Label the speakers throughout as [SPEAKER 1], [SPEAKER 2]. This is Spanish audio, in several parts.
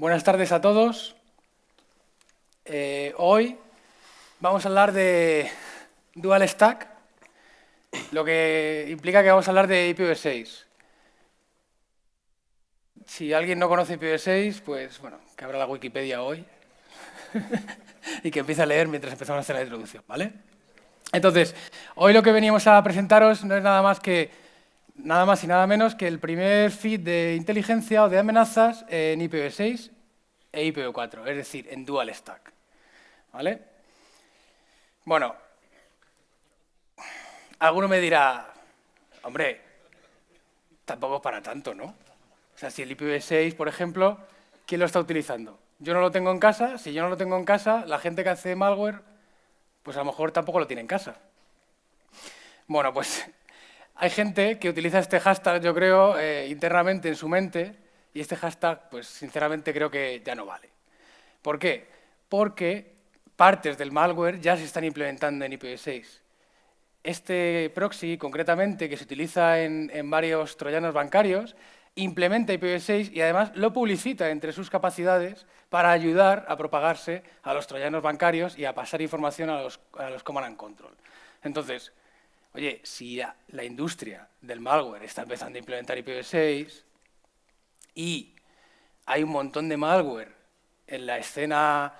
[SPEAKER 1] Buenas tardes a todos. Hoy vamos a hablar de Dual Stack, lo que implica que vamos a hablar de IPv6. Si alguien no conoce IPv6, pues bueno, que abra la Wikipedia hoy y que empiece a leer mientras empezamos a hacer la introducción, ¿vale? Entonces, hoy lo que veníamos a presentaros no es nada más y nada menos que el primer feed de inteligencia o de amenazas en IPv6 e IPv4, es decir, en Dual Stack, ¿vale? Bueno, alguno me dirá, hombre, tampoco es para tanto, ¿no? O sea, si el IPv6, por ejemplo, ¿quién lo está utilizando? Yo no lo tengo en casa. Si yo no lo tengo en casa, la gente que hace malware, pues a lo mejor tampoco lo tiene en casa. Bueno, pues hay gente que utiliza este hashtag, yo creo, internamente en su mente, y este hashtag, pues sinceramente creo que ya no vale. ¿Por qué? Porque partes del malware ya se están implementando en IPv6. Este proxy, concretamente, que se utiliza en varios troyanos bancarios, implementa IPv6 y además lo publicita entre sus capacidades para ayudar a propagarse a los troyanos bancarios y a pasar información a los command and control. Entonces, oye, si la industria del malware está empezando a implementar IPv6 y hay un montón de malware en la escena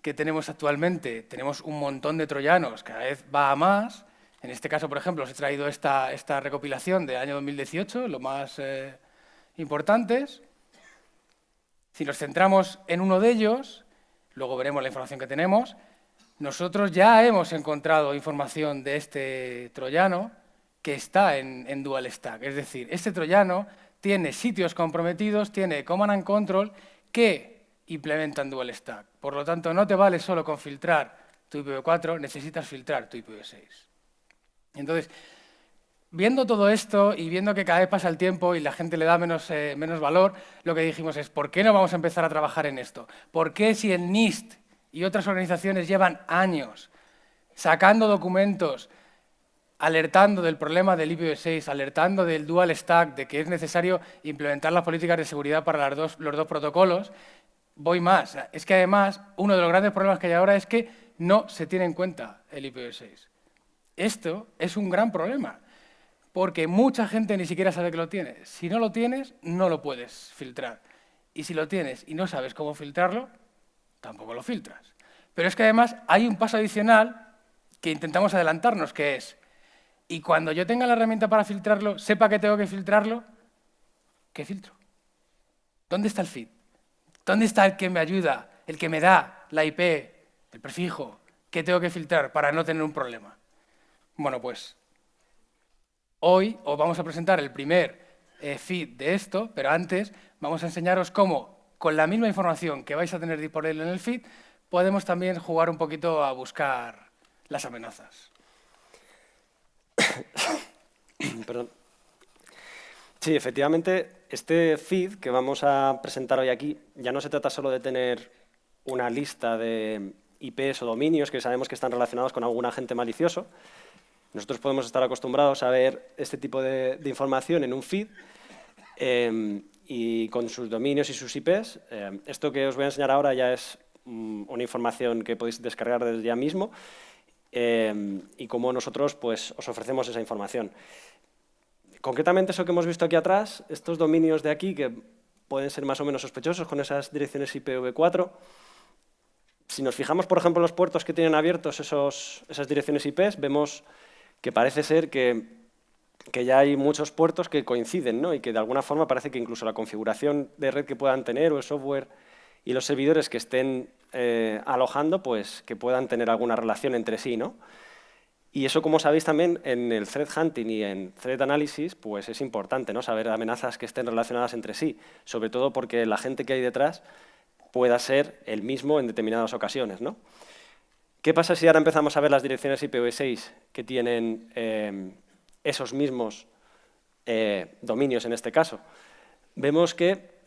[SPEAKER 1] que tenemos actualmente, tenemos un montón de troyanos, cada vez va a más. En este caso, por ejemplo, os he traído esta recopilación del año 2018, lo más importantes. Si nos centramos en uno de ellos, luego veremos la información que tenemos, nosotros ya hemos encontrado información de este troyano que está en Dual Stack. Es decir, este troyano tiene sitios comprometidos, tiene command and control que implementan Dual Stack. Por lo tanto, no te vale solo con filtrar tu IPv4, necesitas filtrar tu IPv6. Entonces, viendo todo esto y viendo que cada vez pasa el tiempo y la gente le da menos valor, lo que dijimos es, ¿por qué no vamos a empezar a trabajar en esto? ¿Por qué si el NIST y otras organizaciones llevan años sacando documentos, alertando del problema del IPv6, alertando del Dual Stack, de que es necesario implementar las políticas de seguridad para los dos protocolos? Voy más. Es que además, uno de los grandes problemas que hay ahora es que no se tiene en cuenta el IPv6. Esto es un gran problema, porque mucha gente ni siquiera sabe que lo tiene. Si no lo tienes, no lo puedes filtrar. Y si lo tienes y no sabes cómo filtrarlo, tampoco lo filtras. Pero es que además hay un paso adicional que intentamos adelantarnos, que es, y cuando yo tenga la herramienta para filtrarlo, sepa que tengo que filtrarlo, ¿qué filtro? ¿Dónde está el feed? ¿Dónde está el que me ayuda, el que me da la IP, el prefijo, que tengo que filtrar para no tener un problema? Bueno, pues hoy os vamos a presentar el primer feed de esto, pero antes vamos a enseñaros cómo, con la misma información que vais a tener disponible en el feed, podemos también jugar un poquito a buscar las amenazas.
[SPEAKER 2] Perdón. Sí, efectivamente, este feed que vamos a presentar hoy aquí ya no se trata solo de tener una lista de IPs o dominios que sabemos que están relacionados con algún agente malicioso. Nosotros podemos estar acostumbrados a ver este tipo de información en un feed y con sus dominios y sus IPs. Esto que os voy a enseñar ahora ya es una información que podéis descargar desde ya mismo y cómo nosotros pues, os ofrecemos esa información. Concretamente, eso que hemos visto aquí atrás, estos dominios de aquí que pueden ser más o menos sospechosos con esas direcciones IPv4, si nos fijamos, por ejemplo, en los puertos que tienen abiertos esas direcciones IPs, vemos que parece ser que ya hay muchos puertos que coinciden, ¿no? Y que de alguna forma parece que incluso la configuración de red que puedan tener o el software y los servidores que estén alojando, pues que puedan tener alguna relación entre sí, ¿no? Y eso, como sabéis también, en el threat hunting y en threat analysis, pues es importante, ¿no? Saber amenazas que estén relacionadas entre sí, sobre todo porque el agente que hay detrás pueda ser el mismo en determinadas ocasiones, ¿no? ¿Qué pasa si ahora empezamos a ver las direcciones IPv6 que tienen esos mismos dominios en este caso? Vemos que,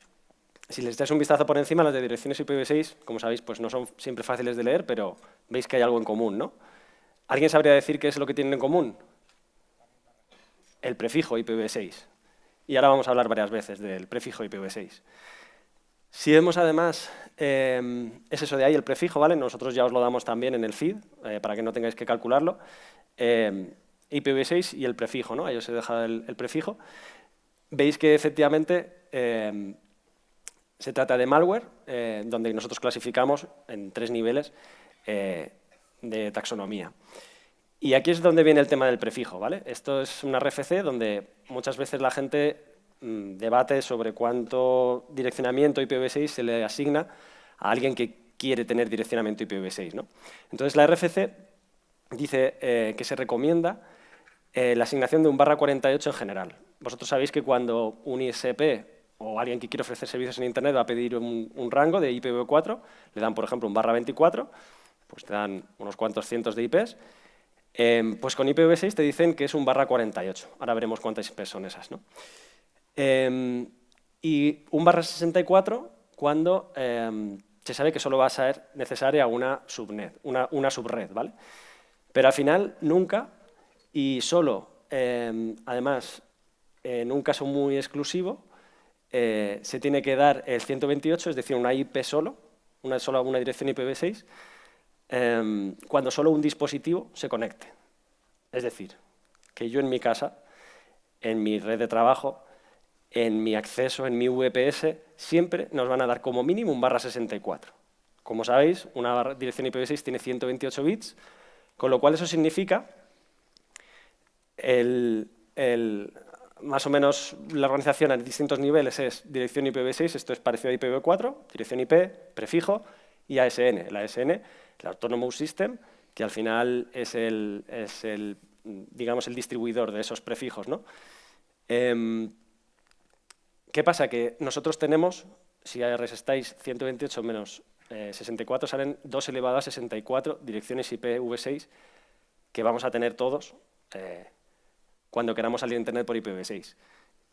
[SPEAKER 2] si les echáis un vistazo por encima, las de direcciones IPv6, como sabéis, pues no son siempre fáciles de leer, pero veis que hay algo en común, ¿no? ¿Alguien sabría decir qué es lo que tienen en común? El prefijo IPv6. Y ahora vamos a hablar varias veces del prefijo IPv6. Si vemos además, es eso de ahí, el prefijo, ¿vale? Nosotros ya os lo damos también en el feed, para que no tengáis que calcularlo. IPv6 y el prefijo, ¿no? Ahí os he dejado el prefijo. Veis que efectivamente se trata de malware, donde nosotros clasificamos en 3 niveles de taxonomía. Y aquí es donde viene el tema del prefijo, ¿vale? Esto es una RFC donde muchas veces la gente debate sobre cuánto direccionamiento IPv6 se le asigna a alguien que quiere tener direccionamiento IPv6, ¿no? Entonces la RFC dice que se recomienda la asignación de un /48 en general. Vosotros sabéis que cuando un ISP o alguien que quiere ofrecer servicios en Internet va a pedir un rango de IPv4, le dan, por ejemplo, un /24, pues te dan unos cuantos cientos de IPs. Pues con IPv6 te dicen que es un /48. Ahora veremos cuántas IPs son esas, ¿no? Y un /64 cuando se sabe que solo va a ser necesaria una subnet, una subred, ¿vale? Pero al final nunca, y solo, además, en un caso muy exclusivo, se tiene que dar el 128, es decir, una IP solo, una dirección IPv6, cuando solo un dispositivo se conecte. Es decir, que yo en mi casa, en mi red de trabajo, en mi acceso, en mi VPS, siempre nos van a dar como mínimo un /64. Como sabéis, una dirección IPv6 tiene 128 bits, con lo cual eso significa más o menos la organización a distintos niveles es dirección IPv6, esto es parecido a IPv4, dirección IP, prefijo y ASN. El ASN, el Autonomous System, que al final es digamos, el distribuidor de esos prefijos, ¿no? ¿Qué pasa? Que nosotros tenemos, si restáis 128 menos 64, salen 2 elevado a 64 direcciones IPv6 que vamos a tener todos cuando queramos salir a Internet por IPv6.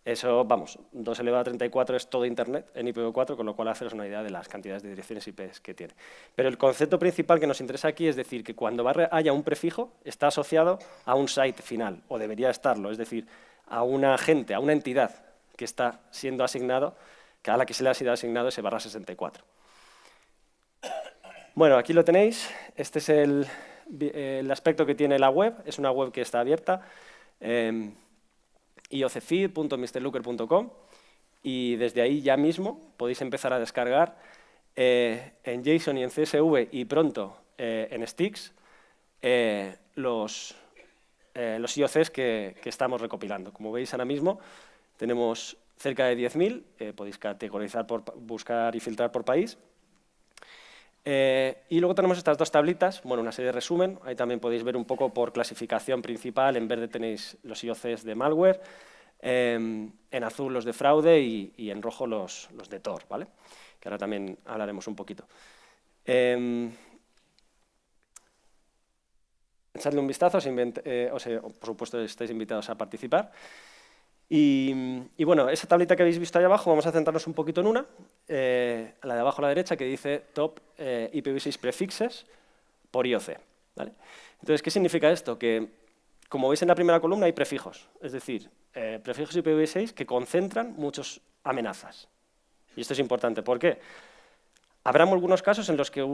[SPEAKER 2] Eso, vamos, 2 elevado a 34 es todo Internet en IPv4, con lo cual haceros una idea de las cantidades de direcciones IP que tiene. Pero el concepto principal que nos interesa aquí es decir que cuando haya un prefijo está asociado a un site final, o debería estarlo, es decir, a un agente, a una entidad que está siendo asignado, a la que se le ha sido asignado ese /64. Bueno, aquí lo tenéis. Este es el aspecto que tiene la web. Es una web que está abierta. iocfeed.mrlooker.com, y desde ahí ya mismo podéis empezar a descargar en JSON y en CSV y pronto en sticks los IOCs que estamos recopilando. Como veis ahora mismo tenemos cerca de 10.000, podéis categorizar, buscar y filtrar por país. Y luego tenemos estas 2 tablitas, bueno, una serie de resumen, ahí también podéis ver un poco por clasificación principal, en verde tenéis los IOCs de malware, en azul los de fraude y en rojo los de Tor, ¿vale? Que ahora también hablaremos un poquito. Echadle un vistazo, por supuesto estáis invitados a participar. Y bueno, esa tablita que habéis visto ahí abajo, vamos a centrarnos un poquito en una, la de abajo a la derecha, que dice Top IPv6 Prefixes por IOC, ¿vale? Entonces, ¿qué significa esto? Que, como veis en la primera columna, hay prefijos, es decir, prefijos IPv6 que concentran muchas amenazas. Y esto es importante, ¿por qué? Habrá algunos casos en los que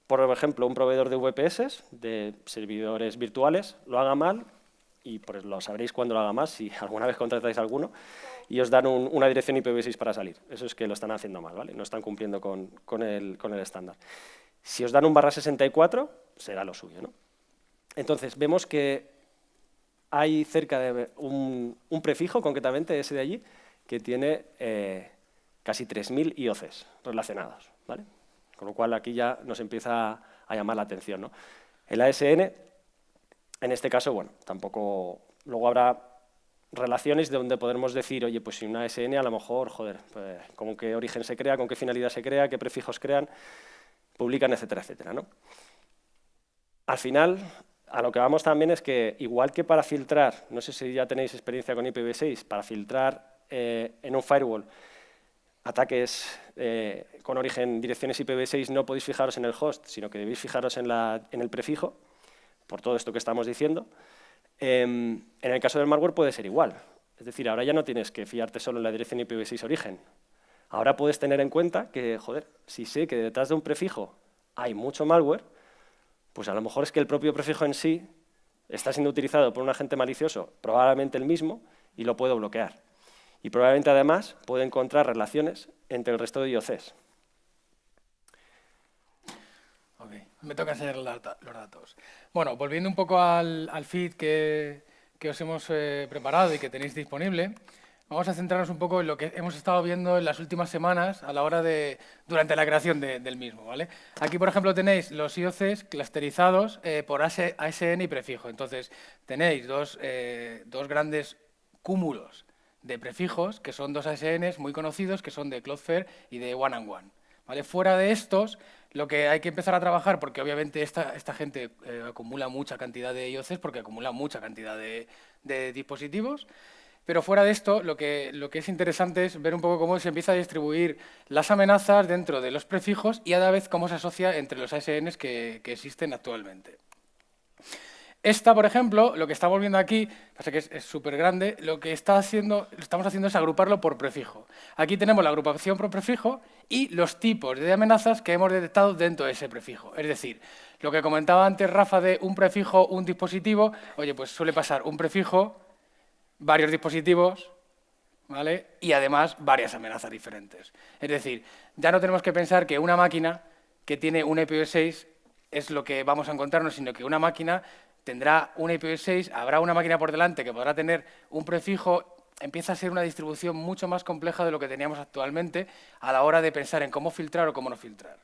[SPEAKER 2] por ejemplo, un proveedor de VPS, de servidores virtuales, lo haga mal, y pues lo sabréis cuando lo haga más, si alguna vez contratáis alguno, y os dan una dirección IPv6 para salir. Eso es que lo están haciendo mal, ¿vale? No están cumpliendo con el estándar. Si os dan un /64, será lo suyo, ¿no? Entonces, vemos que hay cerca de un prefijo, concretamente ese de allí, que tiene casi 3.000 IOCs relacionados, ¿vale? Con lo cual aquí ya nos empieza a llamar la atención, ¿no? El ASN, en este caso, bueno, tampoco... Luego habrá relaciones donde podremos decir, oye, pues si una ASN a lo mejor, joder, pues, con qué origen se crea, con qué finalidad se crea, qué prefijos crean, publican, etcétera, etcétera, ¿no? Al final, a lo que vamos también es que, igual que para filtrar, no sé si ya tenéis experiencia con IPv6, para filtrar en un firewall ataques con origen direcciones IPv6, no podéis fijaros en el host, sino que debéis fijaros en el prefijo, por todo esto que estamos diciendo. En el caso del malware puede ser igual. Es decir, ahora ya no tienes que fiarte solo en la dirección IPv6 origen. Ahora puedes tener en cuenta que, joder, si sé que detrás de un prefijo hay mucho malware, pues a lo mejor es que el propio prefijo en sí está siendo utilizado por un agente malicioso, probablemente el mismo, y lo puedo bloquear. Y probablemente además puedo encontrar relaciones entre el resto de IOCs.
[SPEAKER 1] Ok, me toca enseñar los datos. Bueno, volviendo un poco al feed que os hemos preparado y que tenéis disponible, vamos a centrarnos un poco en lo que hemos estado viendo en las últimas semanas a la hora durante la creación del mismo, ¿vale? Aquí, por ejemplo, tenéis los IOCs clusterizados por ASN y prefijo. Entonces, tenéis dos grandes cúmulos de prefijos, que son dos ASNs muy conocidos, que son de Cloudflare y de One and One. ¿Vale? Fuera de estos, lo que hay que empezar a trabajar, porque obviamente esta gente acumula mucha cantidad de IOCs, porque acumula mucha cantidad de dispositivos, pero fuera de esto, lo que es interesante es ver un poco cómo se empieza a distribuir las amenazas dentro de los prefijos y a la vez cómo se asocia entre los ASNs que existen actualmente. Esta, por ejemplo, lo que estamos viendo aquí, pasa que es súper grande, lo que estamos haciendo es agruparlo por prefijo. Aquí tenemos la agrupación por prefijo y los tipos de amenazas que hemos detectado dentro de ese prefijo. Es decir, lo que comentaba antes Rafa de un prefijo, un dispositivo, oye, pues suele pasar un prefijo, varios dispositivos, ¿vale? Y además varias amenazas diferentes. Es decir, ya no tenemos que pensar que una máquina que tiene un IPv6 es lo que vamos a encontrarnos, sino que una máquina tendrá un IPv6, habrá una máquina por delante que podrá tener un prefijo, empieza a ser una distribución mucho más compleja de lo que teníamos actualmente a la hora de pensar en cómo filtrar o cómo no filtrar.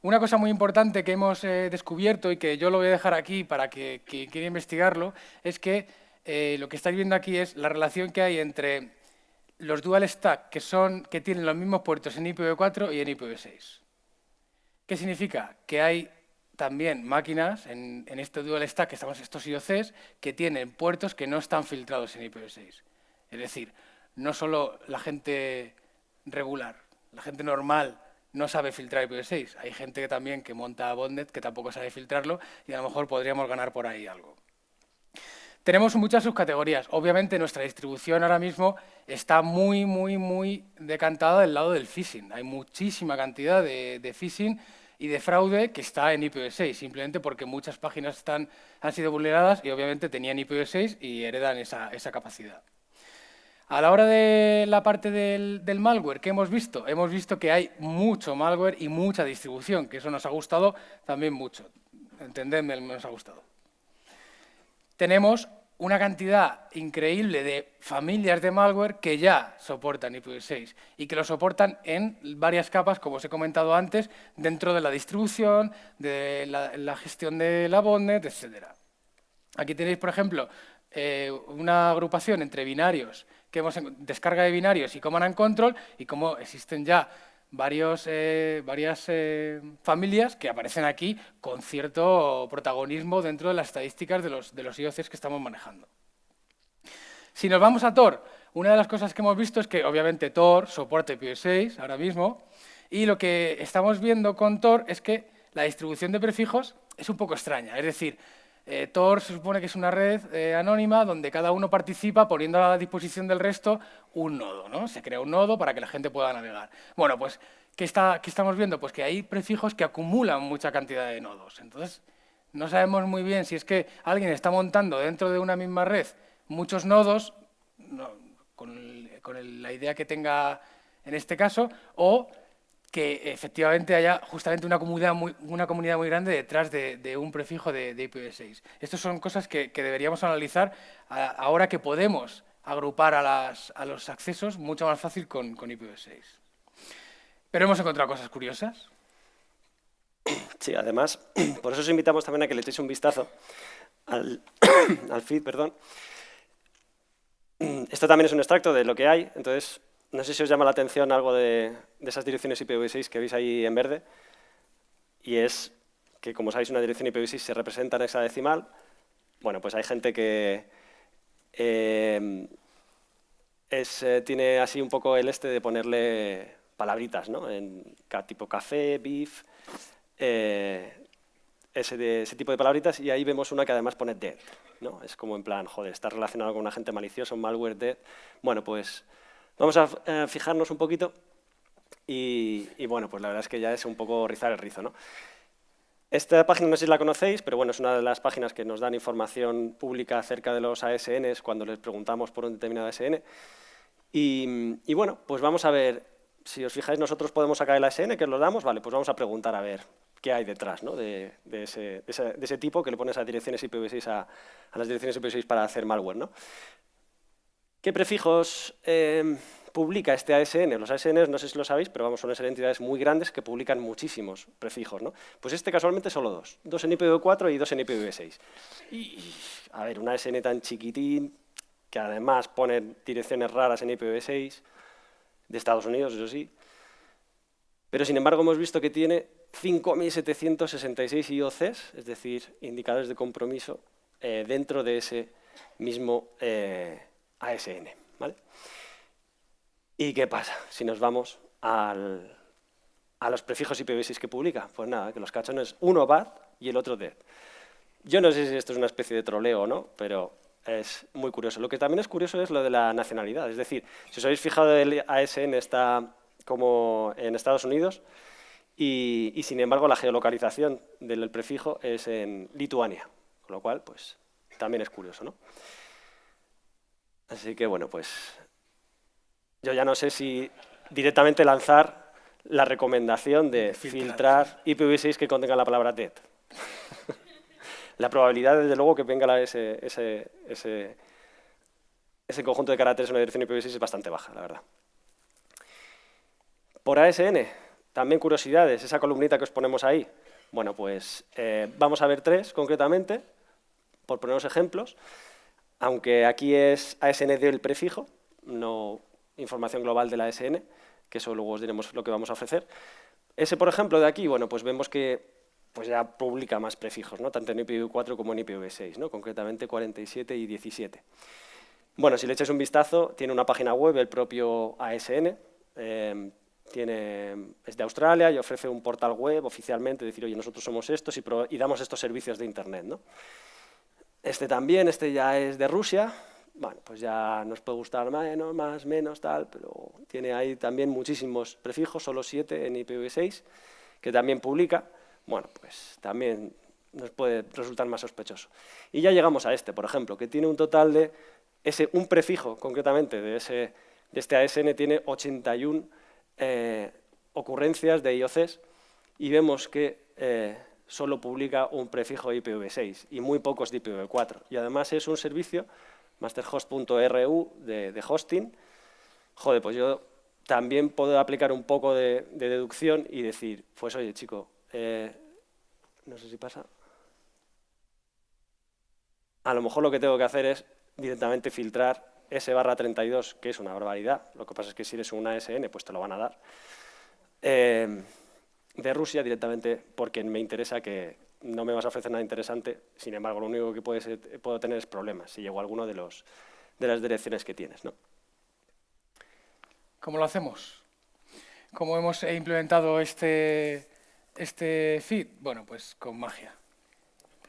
[SPEAKER 1] Una cosa muy importante que hemos descubierto y que yo lo voy a dejar aquí para que quien quiera investigarlo, es que lo que estáis viendo aquí es la relación que hay entre los dual stack que tienen los mismos puertos en IPv4 y en IPv6. ¿Qué significa? Que hay también máquinas en este dual stack, que estamos estos IOCs, que tienen puertos que no están filtrados en IPv6. Es decir, no solo la gente regular, la gente normal no sabe filtrar IPv6. Hay gente también que monta botnet que tampoco sabe filtrarlo y a lo mejor podríamos ganar por ahí algo. Tenemos muchas subcategorías. Obviamente nuestra distribución ahora mismo está muy decantada del lado del phishing. Hay muchísima cantidad de phishing y de fraude que está en IPv6, simplemente porque muchas páginas han sido vulneradas y obviamente tenían IPv6 y heredan esa capacidad. A la hora de la parte del malware, ¿qué hemos visto? Hemos visto que hay mucho malware y mucha distribución, que eso nos ha gustado también mucho. Entendedme, nos ha gustado. Tenemos una cantidad increíble de familias de malware que ya soportan IPv6 y que lo soportan en varias capas, como os he comentado antes, dentro de la distribución, de la gestión de la botnet, etc. Aquí tenéis, por ejemplo, una agrupación entre binarios, que hemos descarga de binarios y command and control, y cómo existen ya varias familias que aparecen aquí con cierto protagonismo dentro de las estadísticas de los IOCs que estamos manejando. Si nos vamos a Tor, una de las cosas que hemos visto es que obviamente Tor soporta IPv6 ahora mismo, y lo que estamos viendo con Tor es que la distribución de prefijos es un poco extraña. Es decir, Tor se supone que es una red anónima donde cada uno participa poniendo a la disposición del resto un nodo, ¿no? Se crea un nodo para que la gente pueda navegar. Bueno, pues, ¿qué estamos viendo? Pues que hay prefijos que acumulan mucha cantidad de nodos. Entonces, no sabemos muy bien si es que alguien está montando dentro de una misma red muchos nodos, con la idea que tenga en este caso, o que efectivamente haya justamente una comunidad muy grande detrás de un prefijo de IPv6. Estas son cosas que deberíamos analizar ahora que podemos agrupar a los accesos mucho más fácil con IPv6. Pero hemos encontrado cosas curiosas.
[SPEAKER 2] Sí, además, por eso os invitamos también a que le echéis un vistazo al feed, perdón. Esto también es un extracto de lo que hay, entonces no sé si os llama la atención algo de esas direcciones IPv6 que veis ahí en verde, y es que, como sabéis, una dirección IPv6 se representa en hexadecimal. Bueno, pues hay gente que tiene así un poco el de ponerle palabritas, ¿no? Tipo café, beef, ese tipo de palabritas, y ahí vemos una que además pone dead, ¿no? Es como en plan, joder, está relacionado con un agente malicioso, un malware dead. Bueno, pues Vamos a fijarnos un poquito y bueno, pues la verdad es que ya es un poco rizar el rizo, ¿no? Esta página no sé si la conocéis, pero bueno, es una de las páginas que nos dan información pública acerca de los ASNs cuando les preguntamos por un determinado ASN. Y bueno, pues vamos a ver, si os fijáis, nosotros podemos sacar el ASN, que os lo damos, vale, pues vamos a preguntar a ver qué hay detrás, ¿no? de ese tipo que le pones a direcciones IPv6 a las direcciones IPv6 para hacer malware, ¿no? ¿Qué prefijos publica este ASN? Los ASNs, no sé si lo sabéis, pero vamos, suelen ser entidades muy grandes que publican muchísimos prefijos, ¿no? Pues este casualmente solo dos en IPv4 y dos en IPv6. Y, a ver, un ASN tan chiquitín, que además pone direcciones raras en IPv6, de Estados Unidos, eso sí, pero sin embargo hemos visto que tiene 5.766 IOCs, es decir, indicadores de compromiso, dentro de ese mismo ASN, ¿vale? ¿Y qué pasa si nos vamos a los prefijos IPv6 que publica? Pues nada, que los cachones, uno bad y el otro dead. Yo no sé si esto es una especie de troleo o no, pero es muy curioso. Lo que también es curioso es lo de la nacionalidad. Es decir, si os habéis fijado, el ASN está como en Estados Unidos y sin embargo la geolocalización del prefijo es en Lituania, con lo cual pues también es curioso, ¿no? Así que bueno, pues yo ya no sé si directamente lanzar la recomendación de filtrar IPv6 que contenga la palabra dead. La probabilidad, desde luego, que venga ese conjunto de caracteres en una dirección IPv6 es bastante baja, la verdad. Por ASN, también curiosidades, esa columnita que os ponemos ahí. Bueno, pues vamos a ver tres concretamente, por poneros ejemplos. Aunque aquí es ASN del prefijo, no información global de la ASN, que eso luego os diremos lo que vamos a ofrecer. Ese, por ejemplo, de aquí, bueno, pues vemos que pues ya publica más prefijos, ¿no? Tanto en IPv4 como en IPv6, ¿no? Concretamente 47 y 17. Bueno, si le echáis un vistazo, tiene una página web, el propio ASN, es de Australia y ofrece un portal web oficialmente, decir, oye, nosotros somos estos y damos estos servicios de Internet, ¿no? Este también, este ya es de Rusia. Bueno, pues ya nos puede gustar menos, más, menos, tal, pero tiene ahí también muchísimos prefijos, solo 7 en IPv6, que también publica. Bueno, pues también nos puede resultar más sospechoso. Y ya llegamos a este, por ejemplo, que tiene un total de un prefijo, concretamente, de este ASN, tiene 81 ocurrencias de IOCs, y vemos que solo publica un prefijo IPv6 y muy pocos de IPv4. Y además es un servicio, masterhost.ru, de hosting. Joder, pues yo también puedo aplicar un poco de deducción y decir, pues oye, chico, no sé si pasa. A lo mejor lo que tengo que hacer es directamente filtrar S/32, que es una barbaridad. Lo que pasa es que si eres un ASN, pues te lo van a dar. De Rusia directamente, porque me interesa que no me vas a ofrecer nada interesante. Sin embargo, lo único que puedo tener es problemas si llego a alguno de las direcciones que tienes, ¿no?
[SPEAKER 1] ¿Cómo lo hacemos? ¿Cómo hemos implementado este feed? Bueno, pues con magia,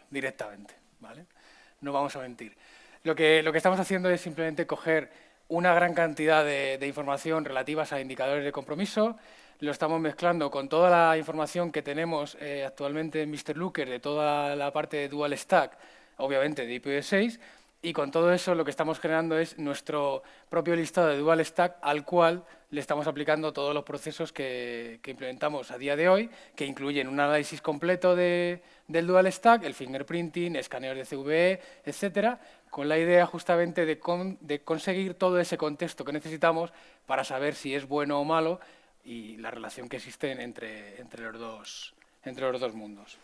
[SPEAKER 1] directamente, ¿vale? No vamos a mentir. Lo que estamos haciendo es simplemente coger una gran cantidad de información relativas a indicadores de compromiso, lo estamos mezclando con toda la información que tenemos actualmente en Mr. Looker de toda la parte de Dual Stack, obviamente de IPv6, y con todo eso lo que estamos generando es nuestro propio listado de Dual Stack al cual le estamos aplicando todos los procesos que implementamos a día de hoy, que incluyen un análisis completo del Dual Stack, el fingerprinting, escaneos de CVE, etcétera, con la idea justamente de conseguir todo ese contexto que necesitamos para saber si es bueno o malo y la relación que existe entre los dos mundos.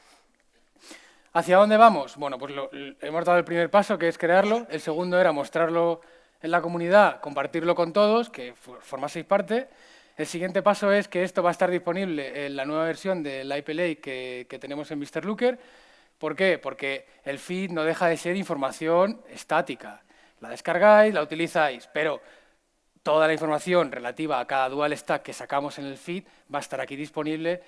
[SPEAKER 1] ¿Hacia dónde vamos? Bueno, pues hemos dado el primer paso, que es crearlo. El segundo era mostrarlo en la comunidad, compartirlo con todos, que formaseis parte. El siguiente paso es que esto va a estar disponible en la nueva versión del IP Lake que tenemos en Mr. Looker. ¿Por qué? Porque el feed no deja de ser información estática. La descargáis, la utilizáis, pero toda la información relativa a cada dual stack que sacamos en el feed va a estar aquí disponible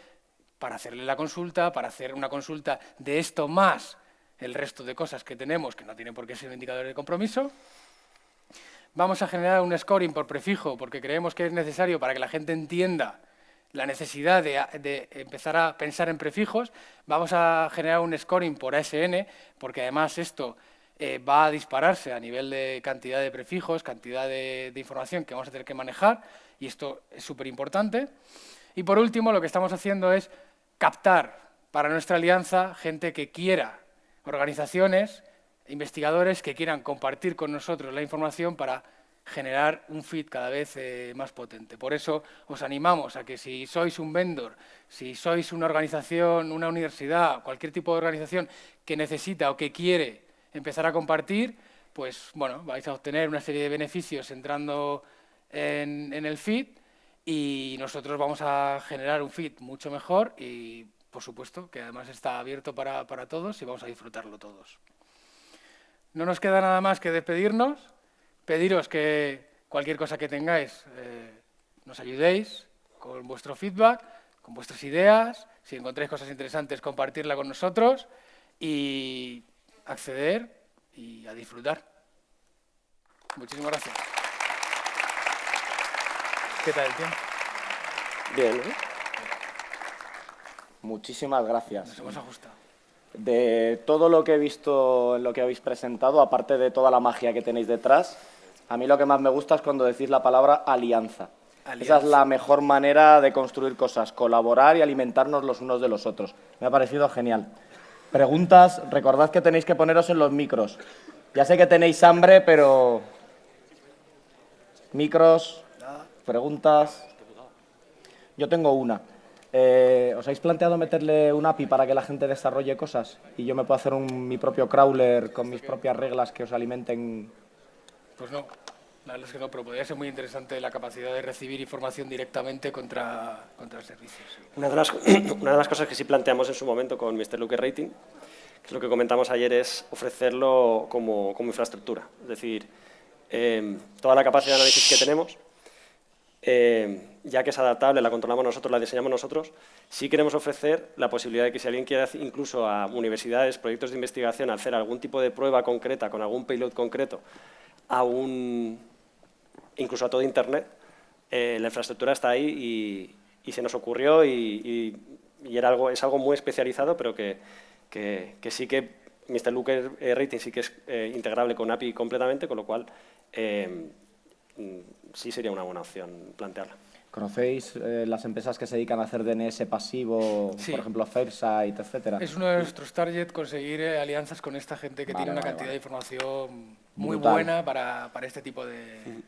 [SPEAKER 1] para hacerle la consulta, para hacer una consulta de esto más el resto de cosas que tenemos, que no tienen por qué ser indicadores de compromiso. Vamos a generar un scoring por prefijo porque creemos que es necesario para que la gente entienda la necesidad de empezar a pensar en prefijos. Vamos a generar un scoring por ASN porque además esto va a dispararse a nivel de cantidad de prefijos, cantidad de información que vamos a tener que manejar, y esto es súper importante. Y por último, lo que estamos haciendo es captar para nuestra alianza gente que quiera, organizaciones, investigadores que quieran compartir con nosotros la información para generar un feed cada vez más potente. Por eso os animamos a que si sois un vendor, si sois una organización, una universidad, cualquier tipo de organización que necesita o que quiere empezar a compartir, pues bueno, vais a obtener una serie de beneficios entrando en el feed y nosotros vamos a generar un feed mucho mejor y, por supuesto, que además está abierto para todos y vamos a disfrutarlo todos. No nos queda nada más que despedirnos, pediros que cualquier cosa que tengáis nos ayudéis con vuestro feedback, con vuestras ideas, si encontráis cosas interesantes, compartirla con nosotros y acceder y a disfrutar. Muchísimas gracias. ¿Qué tal el tiempo?
[SPEAKER 2] Bien, ¿no?
[SPEAKER 3] Muchísimas gracias.
[SPEAKER 1] Nos hemos ajustado.
[SPEAKER 3] De todo lo que he visto en lo que habéis presentado, aparte de toda la magia que tenéis detrás, a mí lo que más me gusta es cuando decís la palabra alianza. Esa es la mejor manera de construir cosas, colaborar y alimentarnos los unos de los otros. Me ha parecido genial. Preguntas, recordad que tenéis que poneros en los micros. Ya sé que tenéis hambre, pero... Micros, preguntas... Yo tengo una. ¿Os habéis planteado meterle un API para que la gente desarrolle cosas? Y yo me puedo hacer mi propio crawler con mis propias reglas que os alimenten.
[SPEAKER 1] Pues no, la verdad es que no, pero podría ser muy interesante la capacidad de recibir información directamente contra servicios. Sí.
[SPEAKER 2] Una de las cosas que sí planteamos en su momento con Mr. Luke Rating, que es lo que comentamos ayer, es ofrecerlo como infraestructura. Es decir, toda la capacidad de análisis que tenemos, ya que es adaptable, la controlamos nosotros, la diseñamos nosotros, sí queremos ofrecer la posibilidad de que si alguien quiere incluso a universidades, proyectos de investigación, hacer algún tipo de prueba concreta, con algún payload concreto, incluso a todo Internet, la infraestructura está ahí y se nos ocurrió y es algo muy especializado, pero que sí que Mr. Looker Rating sí que es integrable con API completamente, con lo cual sí sería una buena opción plantearla.
[SPEAKER 3] ¿Conocéis las empresas que se dedican a hacer DNS pasivo,
[SPEAKER 1] Sí.
[SPEAKER 3] por ejemplo, Fairsight, etcétera?
[SPEAKER 1] Es uno de nuestros targets conseguir alianzas con esta gente que tiene una cantidad de información muy
[SPEAKER 3] Brutal.
[SPEAKER 1] buena para este tipo de...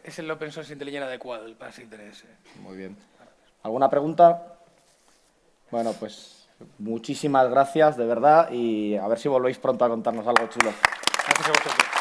[SPEAKER 1] Es el Open Source Intelligence adecuado, el PASIC DNS.
[SPEAKER 3] Muy bien. ¿Alguna pregunta? Bueno, pues muchísimas gracias, de verdad, y a ver si volvéis pronto a contarnos algo chulo.
[SPEAKER 1] Gracias a vosotros.